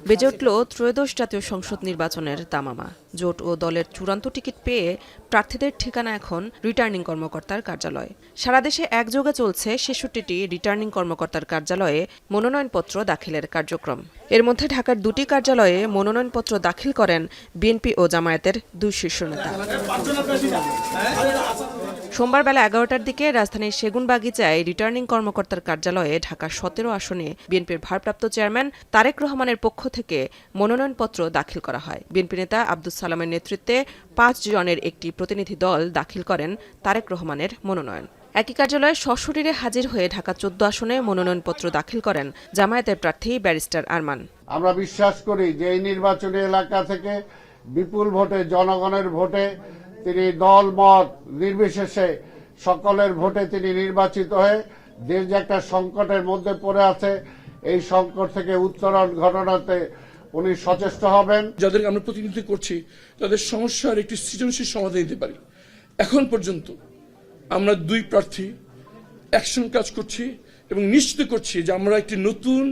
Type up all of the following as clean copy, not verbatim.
বেজে উঠল ত্রয়োদশ জাতীয় সংসদ নির্বাচনের দামামা। জোট ও দলের চূড়ান্ত টিকিট পেয়ে প্রার্থীদের ঠিকানা এখন রিটার্নিং কর্মকর্তার কার্যালয়। সারা দেশে একযোগে চলছে ৬৬টি রিটার্নিং কর্মকর্তার কার্যালয়ে মনোনয়নপত্র দাখিলের কার্যক্রম। এর মধ্যে ঢাকার ২টি কার্যালয়ে মনোনয়নপত্র দাখিল করেন বিএনপি ও জামায়াতের ২ শীর্ষ নেতা। সোমবার বেলা ১১টার দিকে রাজধানীর সেগুনবাগিচায় রিটার্নিং কর্মকর্তার কার্যালয়ে ঢাকা ১৭ আসনে বিএনপির ভারপ্রাপ্ত চেয়ারম্যান তারেক রহমানের পক্ষ থেকে মনোনয়নপত্র দাখিল করা হয়। বিএনপি নেতা আব্দুস সালামের নেতৃত্বে ৫ জনের একটি প্রতিনিধি দল দাখিল করেন তারেক রহমানের মনোনয়ন। একই কার্যালয়ে সশরীরে হাজির হয়ে ঢাকা ১৪ আসনে মনোনয়নপত্র দাখিল করেন জামায়াতের প্রার্থী ব্যারিস্টার আরমান। আমরা বিশ্বাস করি যে এই নির্বাচনী এলাকা থেকে বিপুল ভোটে, জনগণের ভোটে তিনি দল মত নির্বিশেষে সকলের ভোটে তিনি নির্বাচিত হয়ে দেশ যে একটা সংকটের মধ্যে পড়ে আছে, এই সংকট থেকে উত্তরণ ঘটনাতে উনি সচেষ্ট হবেন। যাদেরকে আমরা প্রতিনিধিত্ব করছি তাদের সমস্যার একটি সৃজনশীল সমাধান দিতে পারি। এখন পর্যন্ত আমরা ২ প্রার্থী অ্যাকশন কাজ করছি এবং নিশ্চিত করছি যে আমরা একটি নতুন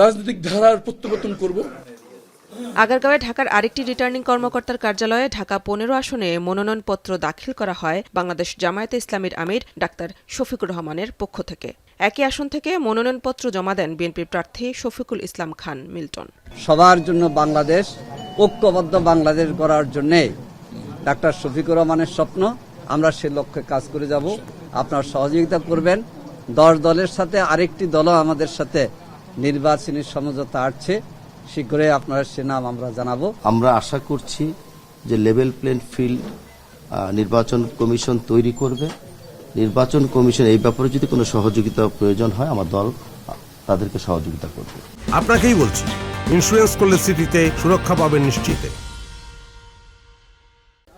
রাজনৈতিক ধারার প্রত্যাবর্তন করব। আগারগাঁওয়ে ঢাকার আরেকটি রিটার্নিং কর্মকর্তার কার্যালয়ে ঢাকা ১৫ আসনে মনোনয়নপত্র দাখিল করা হয় বাংলাদেশ জামায়াতে ইসলামীর আমির ডাক্তার শফিকুর রহমানের পক্ষ থেকে। একই আসন থেকে মনোনয়নপত্র জমা দেন বিএনপির প্রার্থী শফিকুল ইসলাম খান মিল্টন। সবার জন্য বাংলাদেশ, ঐক্যবদ্ধ বাংলাদেশ গড়ার জন্যে ডাক্তার শফিকুর রহমানের স্বপ্ন, আমরা সে লক্ষ্যে কাজ করে যাব। আপনারা সহযোগিতা করবেন। 10 দলের সাথে আরেকটি দলও আমাদের সাথে নির্বাচনী সমঝোতা আসছে, শীঘ্রই আপনারা সে নাম আমরা জানাবো। আমরা আশা করছি যে লেভেল প্লেইং ফিল্ড নির্বাচন কমিশন তৈরি করবে। নির্বাচন কমিশন এই ব্যাপারে যদি কোনো সহযোগিতা প্রয়োজন হয়, আমার দল তাদেরকে সহযোগিতা করবে। আপনাকেই বলছি, ইন্স্যুরেন্স করলে স্মৃতিতে সুরক্ষা পাবেন নিশ্চিতে।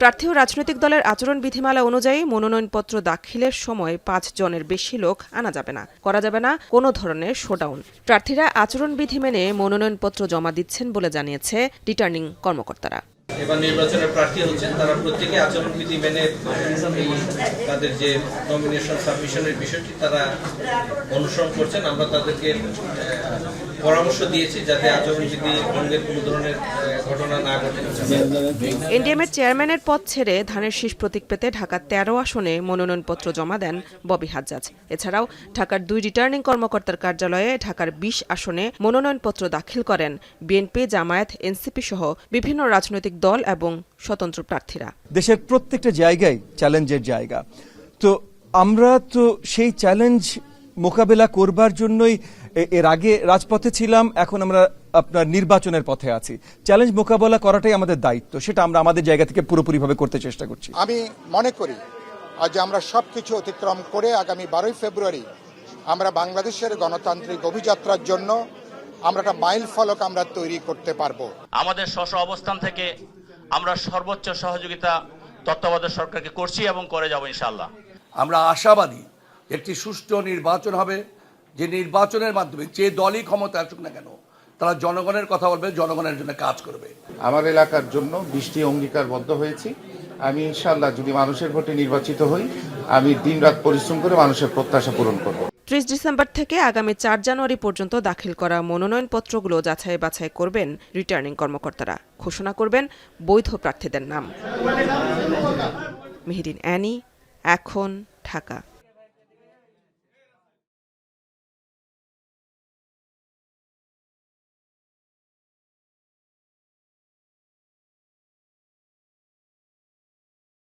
প্রার্থী ও রাজনৈতিক দলের আচরণ বিধিমালা অনুযায়ী মনোনয়নপত্র দাখিলের সময় ৫ জনের বেশি লোক আনা যাবে না, করা যাবে না কোনো ধরনের শোডাউন। প্রার্থীরা আচরণ বিধি মেনে মনোনয়নপত্র জমা দিচ্ছেন বলে জানিয়েছে রিটার্নিং কর্মকর্তারা। এবার নির্বাচনের প্রার্থী হচ্ছেন তারা প্রত্যেকে আচরণবিধি মেনে তাদের যে নমিনেশন সাবমিশনের বিষয়টি তারা অনুসরণ করছেন। আমরা তাদেরকে পরামর্শ দিয়েছি যাতে আচরণবিধি ভঙ্গের কোনো ধরনের ঘটনা না ঘটে। এনডিএমের চেয়ারম্যানের পদ ছেড়ে ধানের শীষ প্রতীক পেতে ঢাকার ১৩ আসনে মনোনয়নপত্র জমা দেন ববি হাজ্জাজ। এছাড়াও ঢাকার ২ রিটার্নিং কর্মকর্তার কার্যালয়ে ঢাকার ২০ আসনে মনোনয়নপত্র দাখিল করেন বিএনপি, জামায়াত, এনসিপি সহ বিভিন্ন রাজনৈতিক দল এবং স্বতন্ত্র প্রার্থীরা। দেশের প্রত্যেকটা জায়গায় চ্যালেঞ্জের জায়গা, তো আমরা তো সেই চ্যালেঞ্জ মোকাবেলা করবার জন্যই এর আগে রাজপথে ছিলাম, এখন আমরা আপনার নির্বাচনের পথে আছি। চ্যালেঞ্জ মোকাবেলা করাটাই আমাদের দায়িত্ব, সেটা আমরা আমাদের জায়গা থেকে পুরোপুরিভাবে করতে চেষ্টা করছি। আমি মনে করি যে আমরা সবকিছু অতিক্রম করে আগামী 12ই ফেব্রুয়ারি আমরা বাংলাদেশের গণতান্ত্রিক অভিযাত্রার জন্য আমরা একটা মাইল ফলক আমরা তৈরি করতে পারবো। আমাদের স্ব অবস্থান থেকে আমরা সর্বোচ্চ সহযোগিতা তত্ত্বাবধায়ক সরকারকে করছি এবং করে যাব ইনশাআল্লাহ। আমরা আশাবাদী একটি সুষ্ঠু নির্বাচন হবে, যে নির্বাচনের মাধ্যমে যে দলই ক্ষমতা আসুক না কেন তারা জনগণের কথা বলবে, জনগণের জন্য কাজ করবে। আমার এলাকার জন্য 20টি অঙ্গীকারবদ্ধ হয়েছি। আমি ইনশাআল্লাহ যদি মানুষের ভোটে নির্বাচিত হই, আমি দিনরাত পরিশ্রম করে মানুষের প্রত্যাশা পূরণ করব। ৩০ ডিসেম্বর থেকে আগামী ৪ জানুয়ারি পর্যন্ত দাখিল করা মনোনয়নপত্রগুলো যাচাই বাছাই করবেন রিটার্নিং কর্মকর্তারা। ঘোষণা করবেন বৈধ প্রার্থীদের নাম। মেহেরিন অ্যানি, এখন, ঢাকা।